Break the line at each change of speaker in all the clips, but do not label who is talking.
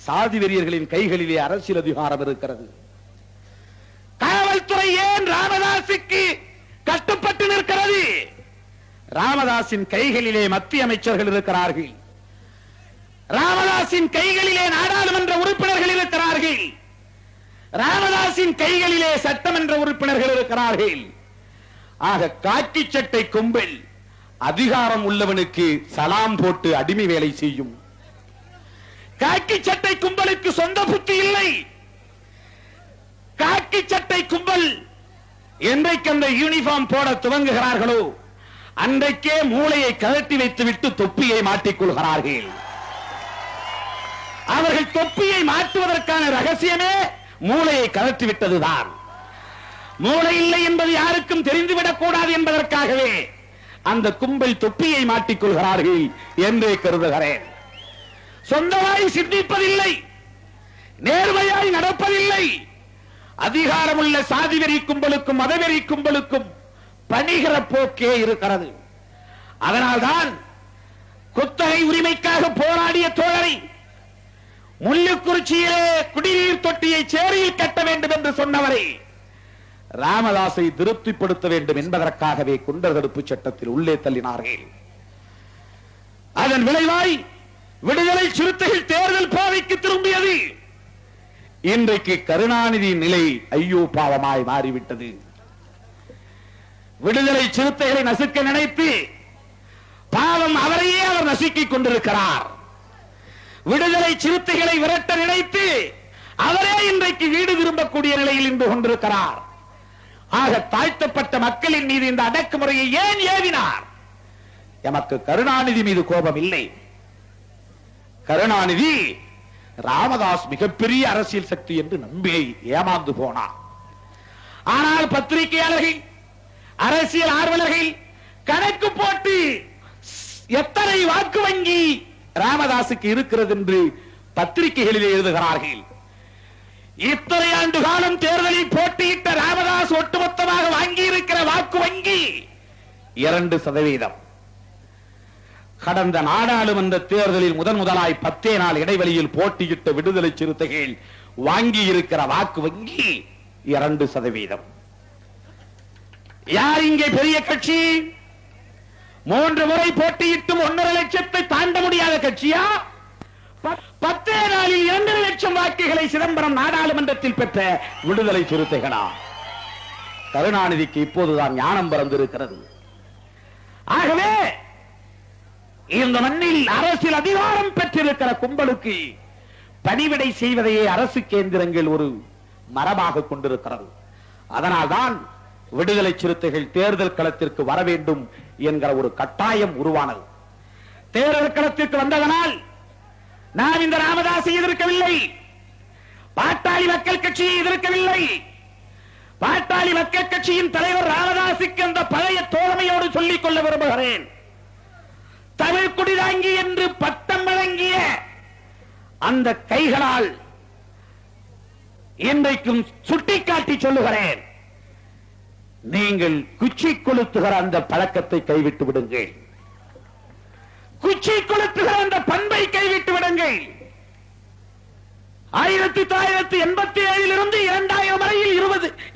சாதி வெறியர்களின் கைகளிலே அரசியல் அதிகாரம் இருக்கிறது. காவல்துறை ஏன் ராமதாசுக்கு கட்டுப்பட்டு நிற்கிறது? ராமதாசின் கைகளிலே மத்திய அமைச்சர்கள் இருக்கிறார்கள். ராமதாசின் கைகளிலே நாடாளுமன்ற உறுப்பினர்கள் இருக்கிறார்கள். ராமதாசின் கைகளிலே சட்டமன்ற உறுப்பினர்கள் இருக்கிறார்கள். ஆக காக்கி சட்டை கும்பல் அதிகாரம் உள்ளவனுக்கு சலாம் போட்டு அடிமை வேலை செய்யும். காக்கி சட்டை கும்பலுக்கு சொந்த புத்தி இல்லை. காக்கி சட்டை கும்பல் என்றைக்கு அந்த யூனிஃபார்ம் போட துவங்குகிறார்களோ அன்றைக்கே மூளையை கழட்டி வைத்துவிட்டு தொப்பியை மாட்டிக்கொள்கிறார்கள். அவர்கள் தொப்பியை மாற்றுவதற்கான ரகசியமே மூளையை கழற்றிவிட்டதுதான். மூளை இல்லை என்பது யாருக்கும் தெரிந்துவிடக் கூடாது என்பதற்காகவே அந்த கும்பல் தொப்பியை மாட்டிக்கொள்கிறார்கள் என்றே கருதுகிறேன். சொந்தமாய் சிந்திப்பதில்லை, நேர்மையாய் நடப்பதில்லை. அதிகாரமுள்ள சாதிவெறி கும்பலுக்கும் மதவெறி கும்பலுக்கும் பணிகிற போக்கே இருக்கிறது. அதனால்தான் குத்தகை உரிமைக்காக போராடிய தோழரை முள்ளுக்குறிச்சியிலே குடிநீர் தொட்டியை சேரியில் கட்ட வேண்டும் என்று சொன்னவரை ராமதாசை திருப்திப்படுத்த வேண்டும் என்பதற்காகவே குண்டர் தடுப்பு சட்டத்தில் உள்ளே தள்ளினார்கள். அதன் விளைவாய் விடுதலை சிறுத்தைகள் தேர்தல் பாதைக்கு திரும்பியது. இன்றைக்கு கருணாநிதி நிலை ஐயோ பாவமாய் மாறிவிட்டது. விடுதலை சிறுத்தைகளை நசுக்க நினைத்து பாவம் அவரையே அவர் நசுக்கிக் கொண்டிருக்கிறார். விடுதலை சிறுத்தைகளை விரட்ட நினைத்து அவரே இன்றைக்கு வீடு திரும்பக்கூடிய நிலையில் இருந்து கொண்டிருக்கிறார். ஆக தாழ்த்தப்பட்ட மக்களின் மீது இந்த அடக்குமுறையை ஏன் ஏவினார்? எமக்கு கருணாநிதி மீது கோபம் இல்லை. கருணாநிதி ராமதாஸ் மிகப்பெரிய அரசியல் சக்தி என்று நம்பி ஏமாந்து போனார். ஆனால் பத்திரிகையாளர்கள், அரசியல் ஆர்வலர்கள் கணக்கு போட்டு எத்தனை வாக்கு வங்கி ராமதாசுக்கு இருக்கிறது என்று பத்திரிகைகளிலே எழுதுகிறார்கள். இத்தனை ஆண்டு காலம் தேர்தலில் போட்டியிட்ட ராமதாஸ் ஒட்டுமொத்தமாக வாங்கி இருக்கிற வாக்கு வங்கி 2%. கடந்த நாடாளுமன்ற தேர்தலில் முதலாய் 10 நாள் இடைவெளியில் போட்டியிட்ட விடுதலை சிறுத்தைகள் வாங்கி இருக்கிற வாக்கு வங்கி 2%. யார் இங்கே பெரிய கட்சி? 3 முறை போட்டியிட்டும் 1.5 லட்சத்தை தாண்ட முடியாத கட்சியா? 10 நாளில் 2 லட்சம் வாக்குகளை சிதம்பரம் நாடாளுமன்றத்தில் பெற்ற விடுதலை சிறுத்தைகளா? கருணாநிதிக்கு இப்போதுதான் ஞானம் பிறந்திருக்கிறது. ஆகவே இந்த மண்ணில் அரசியல் அதிகாரம் பெற்றிருக்கிற கும்பலுக்கு பணிவிடை செய்வதையே அரசு கேந்திரங்கள் ஒரு மரபாக கொண்டிருக்கிறது. அதனால்தான் விடுதலை சிறுத்தைகள் தேர்தல் களத்திற்கு வர வேண்டும் என்கிற ஒரு கட்டாயம் உருவானது. தேர்தல் களத்திற்கு வந்ததனால் நான் இந்த ராமதாஸை எதிர்க்கவில்லை, பாட்டாளி மக்கள் கட்சியை எதிர்க்கவில்லை. பாட்டாளி மக்கள் கட்சியின் தலைவர் ராமதாசுக்கு அந்த பழைய தோழமையோடு சொல்லிக் கொள்ள விரும்புகிறேன். தமிழ் குடிதாங்கி என்று பட்டம் வழங்கிய அந்த கைகளால் இன்றைக்கும் சுட்டிக்காட்டி சொல்லுகிறேன், நீங்கள் குச்சி கொளுத்துகிற அந்த பழக்கத்தை கைவிட்டு விடுங்கள். குச்சி கொளுத்துகிற அந்த பண்பை கைவிட்டு விடுங்கள். 1987 இருந்து 2000 வரையில்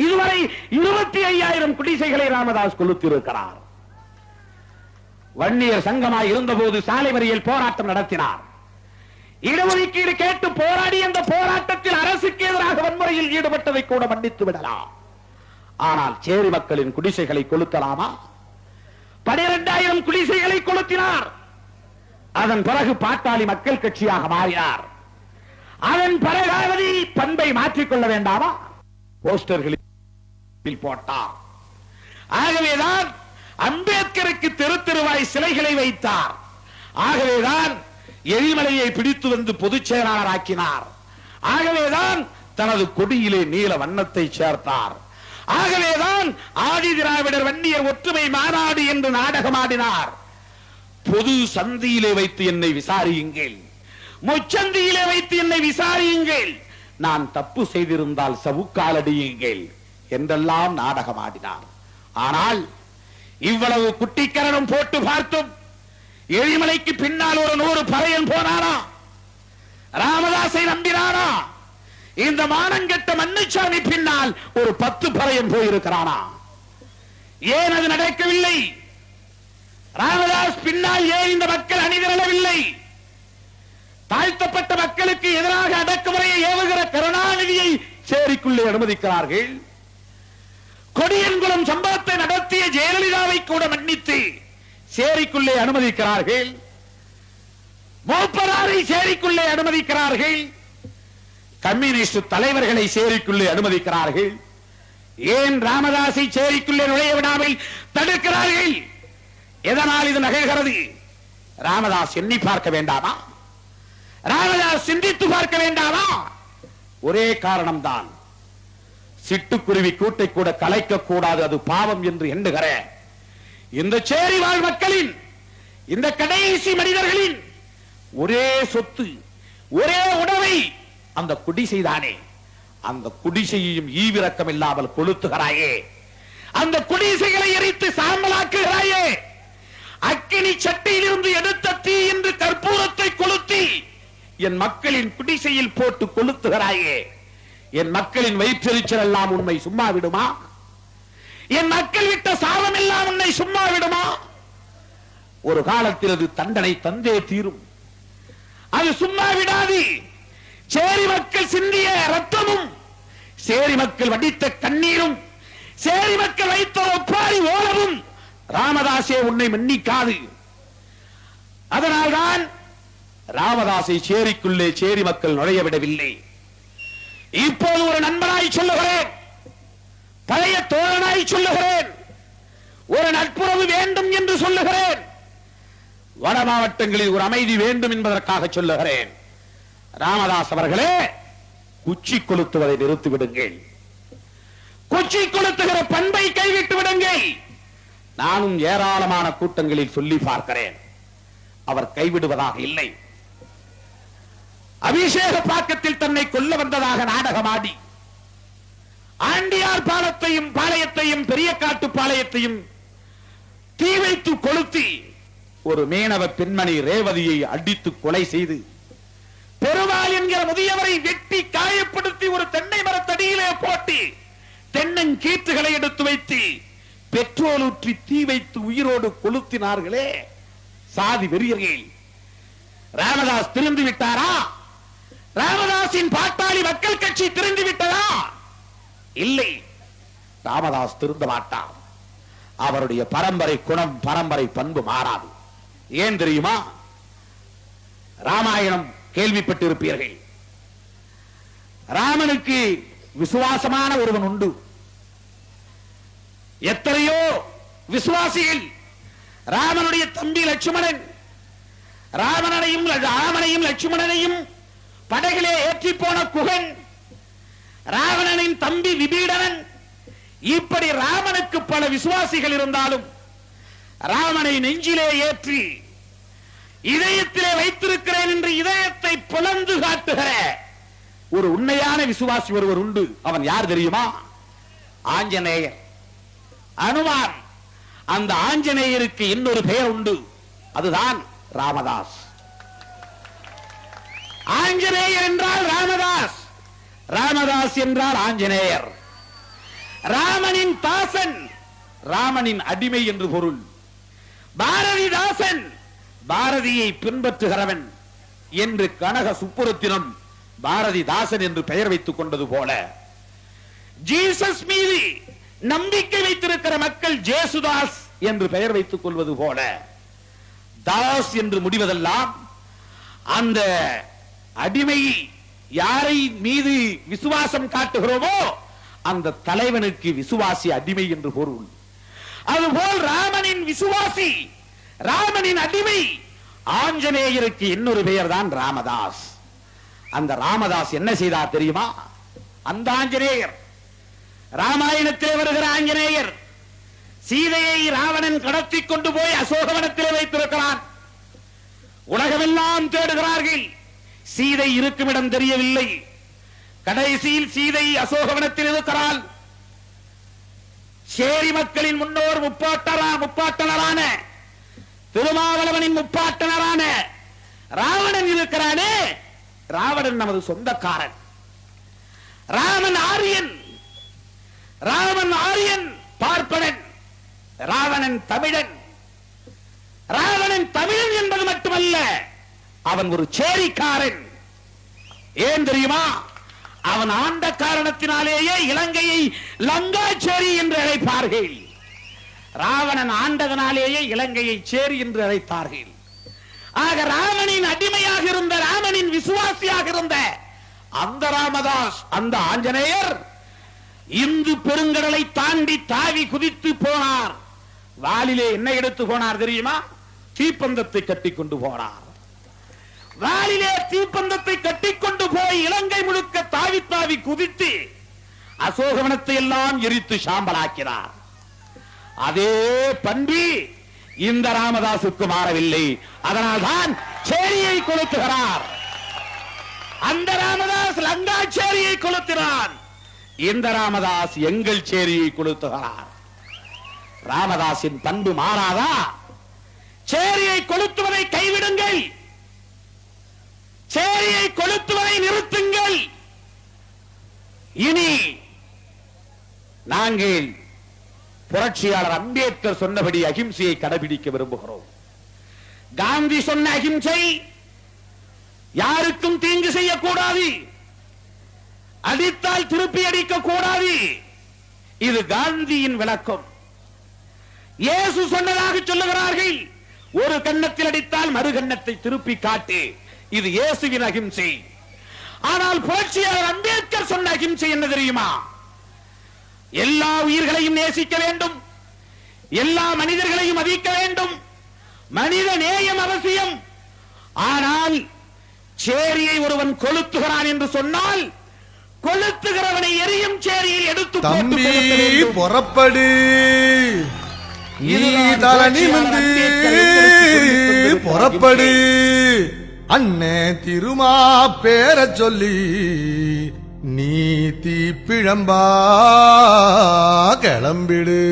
இதுவரை 25,000 குடிசைகளை ராமதாஸ் கொளுத்திருக்கிறார். வன்னியர் சங்கமாய் இருந்தபோது சாலை மறியல் போராட்டம் நடத்தினார். இடஒதுக்கீடு கேட்டு போராடி அந்த போராட்டத்தில் அரசுக்கு எதிராக வன்முறையில் ஈடுபட்டதை கூட மன்னித்து விடலாம். ஆனால் சேரி மக்களின் குடிசைகளை கொளுத்தலாமா? 12,000 குடிசைகளை கொளுத்தினார். அதன் பிறகு பாட்டாளி மக்கள் கட்சியாக மாறினார். அதன் பிறகாவது பண்பை மாற்றிக்கொள்ள வேண்டாமா? போஸ்டர்களில் போட்டார். ஆகவேதான் அம்பேத்கருக்கு தெரு தெருவாய் சிலைகளை வைத்தார். ஆகவேதான் எரிமலையை பிடித்து வந்து பொதுச் செயலாளர் ஆக்கினார். ஆகவேதான் தனது கொடியிலே நீல வண்ணத்தை சேர்த்தார். ஆகவேதான் ஆதி திராவிடர் வன்னியர் ஒற்றுமை மாநாடு என்று நாடகமாடினார். பொது சந்தியிலே வைத்து என்னை விசாரியுங்கள், முச்சந்தியிலே வைத்து என்னை விசாரியுங்கள், நான் தப்பு செய்திருந்தால் சவுக்கால் அடியுங்கள் என்றெல்லாம் நாடகமாடினார். ஆனால் இவ்வளவு குட்டிக்கரணம் போட்டு பார்த்தும் எரிமலைக்கு பின்னால் ஒரு 100 பறையன் போனாரா? ராமதாஸ் ராமதாசை நம்பினானா? இந்த மானங்கெட்ட மன்னுச்சாமி பின்னால் ஒரு 10 பறையன் போயிருக்கிறானா? ஏன் அது நடக்கவில்லை? ராமதாஸ் பின்னால் ஏன் இந்த மக்கள் அணிதிரளவில்லை? தாழ்த்தப்பட்ட மக்களுக்கு எதிராக அடக்குமுறையை ஏவுகிற கருணாநிதியை சேரிக்குள்ளே அனுமதிக்கிறார்கள். கொடியன்குளம் சம்பவத்தை நடத்திய ஜெயலலிதாவை கூட மன்னித்து சேரிக்குள்ளே அனுமதிக்கிறார்கள். மூப்பனாரை சேரிக்குள்ளே அனுமதிக்கிறார்கள். கம்யூனிஸ்ட் தலைவர்களை சேரிக்குள்ளே அனுமதிக்கிறார்கள். ஏன் ராமதாசை சேரிக்குள்ளே நுழைய விடாமல் தடுக்கிறார்கள்? எதனால் இது நகர்கிறது? ராமதாஸ் எண்ணி பார்க்க வேண்டாமா? ராமதாஸ் சிந்தித்து பார்க்க வேண்டாமா? ஒரே காரணம்தான், சிட்டுக்குருவி கூட்டை கூட கலைக்க கூடாது, அது பாவம் என்று எண்ணுகிற இந்த சேரி வாழ் மக்களின், இந்த கடைசி மனிதர்களின் ஒரே சொத்து, ஒரே உணவை அந்த குடிசைதானே. அந்த குடிசையையும் ஈவிரக்கம் இல்லாமல் கொளுத்துகிறாயே, அந்த குடிசைகளை எரித்து சாம்பலாக்குகிறாயே, அக்கினி சட்டியிலிருந்து எடுத்த தீ என்று கற்பூரத்தை கொளுத்தி என் மக்களின் குடிசையில் போட்டு கொளுத்துகிறாயே, என் மக்களின் வயிற்றெரிச்சல் எல்லாம் உண்மை சும்மா விடுமா? என் மக்கள் விட்ட சாபம் எல்லாம் உன்னை சும்மா விடுமா? ஒரு காலத்தில் அது தண்டனை தந்தே தீரும். அது சும்மா விடாது. சேரி மக்கள் சிந்திய ரத்தமும், சேரி மக்கள் வடித்த கண்ணீரும், சேரி மக்கள் வைத்த ஒப்பாரி ஓலவும் ராமதாசே உன்னை மன்னிக்காது. அதனால்தான் ராமதாசை சேரிக்குள்ளே சேரி மக்கள் நுழைய விடவில்லை. இப்போது ஒரு நண்பனாய் சொல்லுகிறேன், பழைய தோழனாய் சொல்லுகிறேன், ஒரு நட்புறவு வேண்டும் என்று சொல்லுகிறேன். வட மாவட்டங்களில் ஒரு அமைதி வேண்டும் என்பதற்காக சொல்லுகிறேன். ராமதாஸ் அவர்களே, குச்சி கொளுத்துவதை நிறுத்திவிடுங்கள். குச்சி கொளுத்துகிற பண்பை கைவிட்டு விடுங்கள். நானும் ஏராளமான கூட்டங்களில் சொல்லி பார்க்கிறேன், அவர் கைவிடுவதாக இல்லை. அபிஷேக பாக்கத்தில் தன்னை கொல்ல வந்ததாக நாடகமாடி ஆண்டியார் பாளையத்தையும் பெரிய காட்டு பாளையத்தையும் தீ வைத்து கொளுத்தி ஒரு மீனவ பெண்மணி ரேவதியை அடித்து கொலை செய்து பெருமாள் என்கிற முதியவரை வெட்டி காயப்படுத்தி ஒரு தென்னை மரத்தடியிலே போட்டு தென்னங்கீற்றுகளை எடுத்து வைத்து பெட்ரோல் ஊற்றி தீ வைத்து உயிரோடு கொளுத்தினார்களே சாதி வெறியர்கள். ராமதாஸ் திருந்து விட்டாரா? ராமதாஸின் பாட்டாளி மக்கள் கட்சி திருந்து விட்டதா? இல்லை, ராமதாஸ் திருந்த மாட்டார். அவருடைய பரம்பரை குணம், பரம்பரை பண்பு மாறாது. ஏன் தெரியுமா? ராமாயணம் கேள்விப்பட்டிருப்பீர்கள். ராமனுக்கு விசுவாசமான ஒருவன் உண்டு. எத்தனையோ விசுவாசிகள் ராமனுடைய தம்பி லட்சுமணன், ராமனையும் லட்சுமணனையும் படகிலே ஏற்றி போன குகன், ராவணனின் தம்பி விபீடனன், இப்படி ராமனுக்கு பல விசுவாசிகள் இருந்தாலும் ராமனை நெஞ்சிலே ஏற்றி இதயத்திலே வைத்திருக்கிறேன் என்று இதயத்தை பிளந்து காட்டுகிற ஒரு உண்மையான விசுவாசி ஒருவர் உண்டு. அவன் யார் தெரியுமா? ஆஞ்சநேயர், அனுமான். அந்த ஆஞ்சநேயருக்கு இன்னொரு பெயர் உண்டு, அதுதான் ராமதாஸ். ஆஞ்சநேயர் என்றால் ராமதாஸ், ராமதாஸ் என்றால் ஆஞ்சநேயர். ராமனின் தாசன், ராமனின் அடிமை என்று பொருள். பாரதிதாசன், பாரதியை பின்பற்றுகிறவன் என்று கனக சுப்புரத்தினம் பாரதிதாசன் என்று பெயர் வைத்துக் கொண்டது போல, ஜீசஸ் மீது நம்பிக்கை வைத்திருக்கிற மக்கள் ஜேசுதாஸ் என்று பெயர் வைத்துக் கொள்வது போல, தாஸ் என்று முடிவதெல்லாம் அந்த அடிமை யாரை மீது விசுவாசம் காட்டுகிறோமோ அந்த தலைவனுக்கு விசுவாசி அடிமை என்று பொருள். அதுபோல் ராமனின் விசுவாசி, ராமனின் அடிமை ஆஞ்சநேயருக்கு இன்னொரு பெயர் தான் ராமதாஸ். அந்த ராமதாஸ் என்ன செய்தார் தெரியுமா? அந்த ஆஞ்சநேயர், ராமாயணத்திலே வருகிற ஆஞ்சநேயர், சீதையை ராவணன் கடத்தி கொண்டு போய் அசோகவனத்திலே வைத்திருக்கிறான். உலகமெல்லாம் தேடுகிறார்கள், சீதை இருக்கும் இடம் தெரியவில்லை. கடைசியில் சீதை அசோகவனத்தில் இருக்கிறாள். சேரி மக்களின் முன்னோர் முப்பாட்டனரான திருமாவளவனின் முப்பாட்டனரான ராவணன் இருக்கிறானே, ராவணன் நமது சொந்தக்காரன். ராமன் ஆரியன், ராமன் ஆரியன் பார்ப்பனன், ராவணன் தமிழன். ராவணன் தமிழன் என்பது மட்டுமல்ல, அவன் ஒரு சேரிக்காரன். ஏன் தெரியுமா? அவன் ஆண்ட காரணத்தினாலேயே இலங்கையை லங்காச்சேரி என்று அழைப்பார்கள். ராவணன் ஆண்டதனாலேயே இலங்கையை சேரி என்று அழைத்தார்கள். ஆக ராமனின் அடிமையாக இருந்த, ராமனின் விசுவாசியாக இருந்த அந்த ராமதாஸ், அந்த ஆஞ்சநேயர் இந்து பெருங்கடலை தாண்டி தாவி குதித்து போனார். வாளிலே என்ன எடுத்து போனார் தெரியுமா? தீப்பந்தத்தை கட்டிக்கொண்டு போனார். வாளிலே தீப்பந்தத்தை கட்டிக்கொண்டு போய் இலங்கை முழுக்க தாவி தாவி குதித்து அசோகவனத்தை எல்லாம் எரித்து சாம்பலாக்கினார். அதே பண்பு இந்த ராமதாசுக்கு மாறவில்லை. அதனால்தான் சேரியை கொளுத்துகிறார். அந்த ராமதாஸ் லங்காச்சேரியை கொளுத்தினான். இந்த ராமதாஸ் எங்கள் சேரியை கொளுத்துகிறார். ராமதாசின் பண்பு மாறாதா? சேரியை கொளுத்துவதை கைவிடுங்கள், சேரியை கொளுத்துவதை நிறுத்துங்கள். இனி நாங்கள் புரட்சியாளர் அம்பேத்கர் சொன்னபடி அகிம்சையை கடைபிடிக்க விரும்புகிறோம். காந்தி சொன்ன அகிம்சை யாருக்கும் தீங்கு செய்யக்கூடாது, அடித்தால் திருப்பி அடிக்க கூடாது. இது காந்தியின் விளக்கம். இயேசு சொன்னதாக சொல்லுகிறார்கள், ஒரு கன்னத்தில் அடித்தால் மறு கன்னத்தை திருப்பி காட்டு. இது இயேசுவின் அகிம்சை. ஆனால் புரட்சியாளர் அம்பேத்கர் சொன்ன அகிம்சை என்ன தெரியுமா? எல்லா உயிர்களையும் நேசிக்க வேண்டும், எல்லா மனிதர்களையும் மதிக்க வேண்டும், மனித நேயம் அவசியம். ஆனால் சேரியை ஒருவன் கொளுத்துகிறான் என்று சொன்னால் கொளுத்துகிறவனை எரியும் சேரியில் எடுத்து
தம்பி புறப்படு, புறப்படு, அண்ணே திருமா பேர சொல்லி நீ தீப்பிழம்பா கிளம்பிடு.